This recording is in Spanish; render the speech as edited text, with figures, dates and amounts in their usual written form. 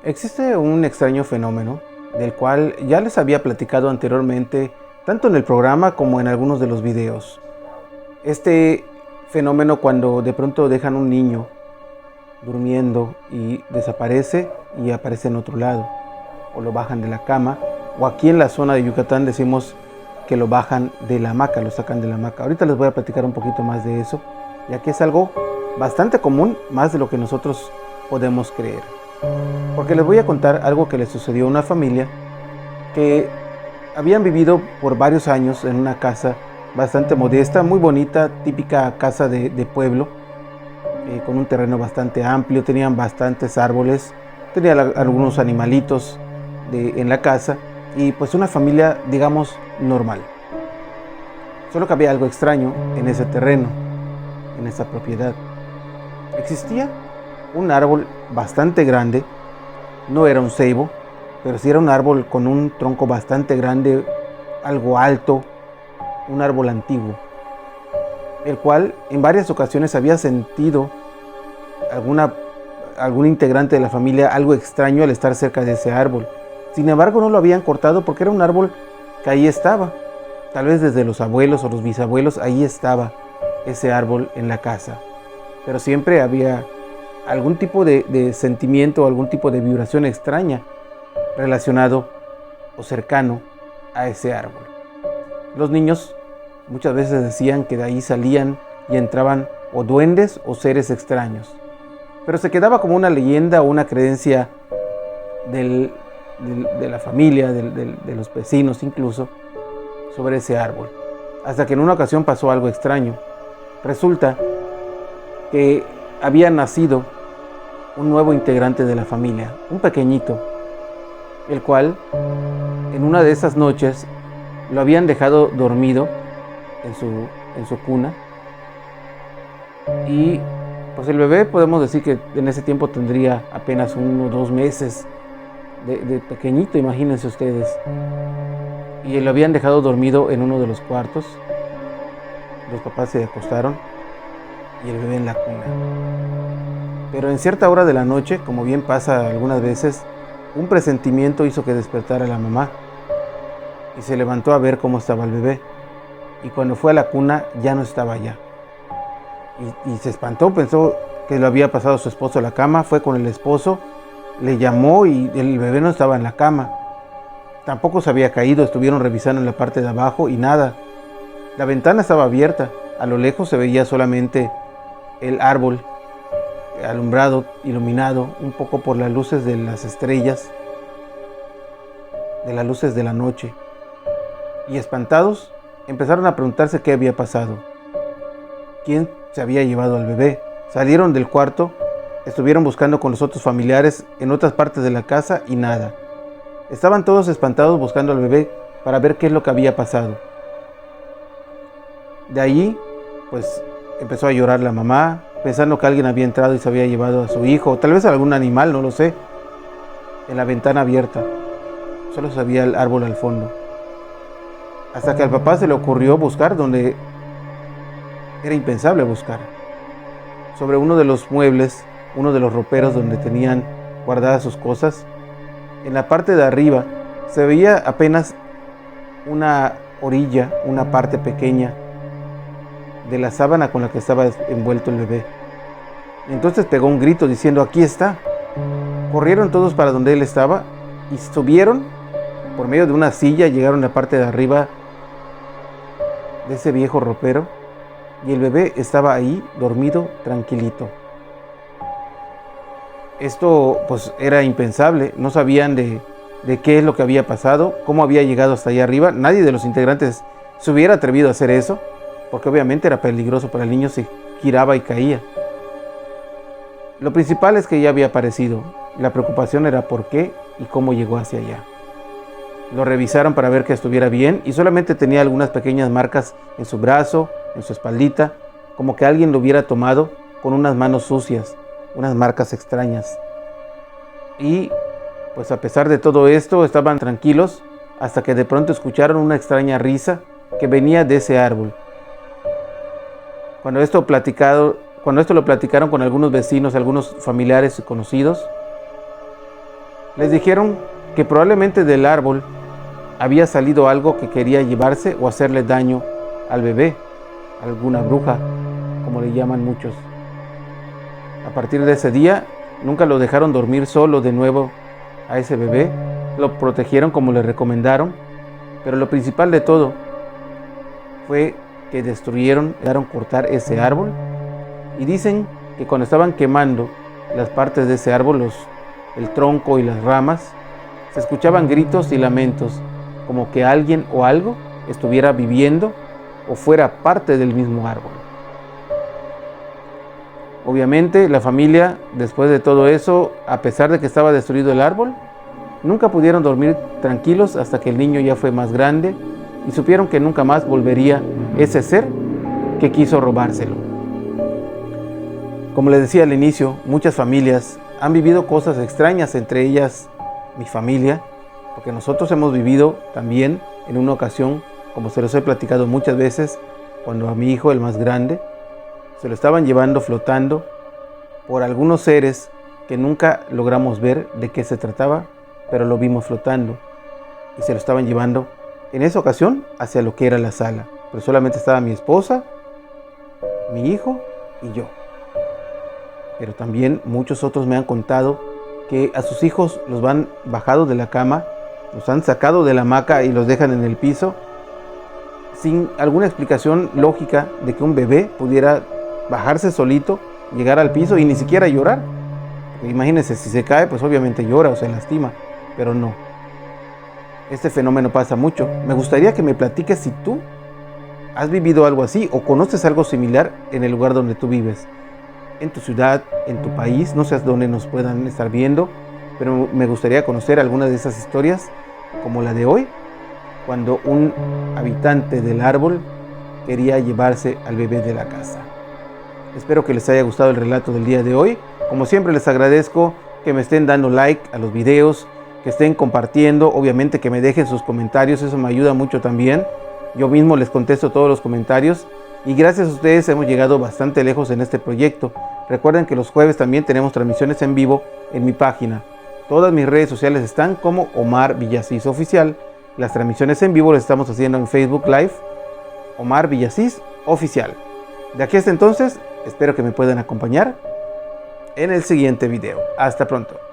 Existe un extraño fenómeno del cual ya les había platicado anteriormente, tanto en el programa como en algunos de los videos. Este fenómeno cuando de pronto dejan un niño durmiendo y desaparece y aparece en otro lado, o lo bajan de la cama, o aquí en la zona de Yucatán decimos que lo bajan de la hamaca, lo sacan de la hamaca. Ahorita les voy a platicar un poquito más de eso, ya que es algo bastante común, más de lo que nosotros podemos creer. Porque les voy a contar algo que le sucedió a una familia que habían vivido por varios años en una casa bastante modesta, muy bonita, típica casa de pueblo, con un terreno bastante amplio, tenían bastantes árboles, tenían algunos animalitos en la casa y pues una familia, digamos, normal. Solo que había algo extraño en ese terreno, en esa propiedad. Existía un árbol bastante grande, no era un ceibo, pero sí era un árbol con un tronco bastante grande, algo alto, un árbol antiguo, el cual en varias ocasiones había sentido algún integrante de la familia algo extraño al estar cerca de ese árbol. Sin embargo, no lo habían cortado porque era un árbol que ahí estaba. Tal vez desde los abuelos o los bisabuelos, ahí estaba ese árbol en la casa. Pero siempre había algún tipo de sentimiento, algún tipo de vibración extraña relacionado o cercano a ese árbol. Los niños muchas veces decían que de ahí salían y entraban o duendes o seres extraños. Pero se quedaba como una leyenda o una creencia de la familia, de los vecinos incluso, sobre ese árbol. Hasta que en una ocasión pasó algo extraño. Resulta que había nacido un nuevo integrante de la familia, un pequeñito, el cual en una de esas noches lo habían dejado dormido en su cuna. Y pues el bebé podemos decir que en ese tiempo tendría apenas 1 o 2 meses de pequeñito, imagínense ustedes. Y lo habían dejado dormido en uno de los cuartos. Los papás se acostaron y el bebé en la cuna. Pero en cierta hora de la noche, como bien pasa algunas veces, un presentimiento hizo que despertara a la mamá y se levantó a ver cómo estaba el bebé. Y cuando fue a la cuna ya no estaba allá. Y se espantó, pensó que lo había pasado su esposo a la cama, fue con el esposo, le llamó y el bebé no estaba en la cama. Tampoco se había caído, estuvieron revisando en la parte de abajo y nada. La ventana estaba abierta, a lo lejos se veía solamente el árbol alumbrado, iluminado un poco por las luces de las estrellas, de las luces de la noche. Y espantados, empezaron a preguntarse qué había pasado. ¿Quién se había llevado al bebé? Salieron del cuarto, estuvieron buscando con los otros familiares en otras partes de la casa y nada. Estaban todos espantados buscando al bebé para ver qué es lo que había pasado. De allí, pues empezó a llorar la mamá, pensando que alguien había entrado y se había llevado a su hijo, o tal vez algún animal, no lo sé. En la ventana abierta, solo se veía el árbol al fondo. Hasta que al papá se le ocurrió buscar donde era impensable buscar. Sobre uno de los muebles, uno de los roperos donde tenían guardadas sus cosas, en la parte de arriba se veía apenas una orilla, una parte pequeña de la sábana con la que estaba envuelto el bebé. Entonces pegó un grito diciendo: aquí está. Corrieron todos para donde él estaba y subieron por medio de una silla, llegaron a la parte de arriba de ese viejo ropero y el bebé estaba ahí dormido tranquilito. Esto pues era impensable, no sabían de qué es lo que había pasado, cómo había llegado hasta allá arriba. Nadie de los integrantes se hubiera atrevido a hacer eso, porque obviamente era peligroso para el niño, se giraba y caía. Lo principal es que ya había aparecido, la preocupación era por qué y cómo llegó hacia allá. Lo revisaron para ver que estuviera bien y solamente tenía algunas pequeñas marcas en su brazo, en su espaldita, como que alguien lo hubiera tomado con unas manos sucias, unas marcas extrañas. Y pues a pesar de todo esto estaban tranquilos hasta que de pronto escucharon una extraña risa que venía de ese árbol. Cuando esto lo platicaron con algunos vecinos, algunos familiares y conocidos, Les dijeron que probablemente del árbol había salido algo que quería llevarse o hacerle daño al bebé, alguna bruja, como le llaman muchos. A partir de ese día, nunca lo dejaron dormir solo de nuevo a ese bebé, lo protegieron como le recomendaron, pero lo principal de todo fue que destruyeron cortar ese árbol, y dicen que cuando estaban quemando las partes de ese árbol, el tronco y las ramas, se escuchaban gritos y lamentos, como que alguien o algo estuviera viviendo o fuera parte del mismo árbol. Obviamente la familia, después de todo eso, a pesar de que estaba destruido el árbol, nunca pudieron dormir tranquilos hasta que el niño ya fue más grande y supieron que nunca más volvería ese ser que quiso robárselo. Como les decía al inicio, muchas familias han vivido cosas extrañas, entre ellas mi familia, porque nosotros hemos vivido también en una ocasión, como se los he platicado muchas veces, cuando a mi hijo, el más grande, se lo estaban llevando flotando por algunos seres que nunca logramos ver de qué se trataba, pero lo vimos flotando y se lo estaban llevando en esa ocasión hacia lo que era la sala, pero solamente estaba mi esposa, mi hijo y yo. Pero también muchos otros me han contado que a sus hijos los van bajado de la cama, los han sacado de la hamaca y los dejan en el piso sin alguna explicación lógica de que un bebé pudiera bajarse solito, llegar al piso y ni siquiera llorar. Porque imagínense, si se cae, pues obviamente llora o se lastima, pero no. Este fenómeno pasa mucho. Me gustaría que me platiques si tú has vivido algo así o conoces algo similar en el lugar donde tú vives, en tu ciudad, en tu país, no sé dónde nos puedan estar viendo, pero me gustaría conocer algunas de esas historias, como la de hoy, cuando un habitante del árbol quería llevarse al bebé de la casa. Espero que les haya gustado el relato del día de hoy. Como siempre, les agradezco que me estén dando like a los videos, que estén compartiendo, obviamente que me dejen sus comentarios, eso me ayuda mucho también. Yo mismo les contesto todos los comentarios y gracias a ustedes hemos llegado bastante lejos en este proyecto. Recuerden que los jueves también tenemos transmisiones en vivo en mi página. Todas mis redes sociales están como Omar Villasís Oficial. Las transmisiones en vivo las estamos haciendo en Facebook Live, Omar Villasís Oficial. De aquí hasta entonces, espero que me puedan acompañar en el siguiente video. Hasta pronto.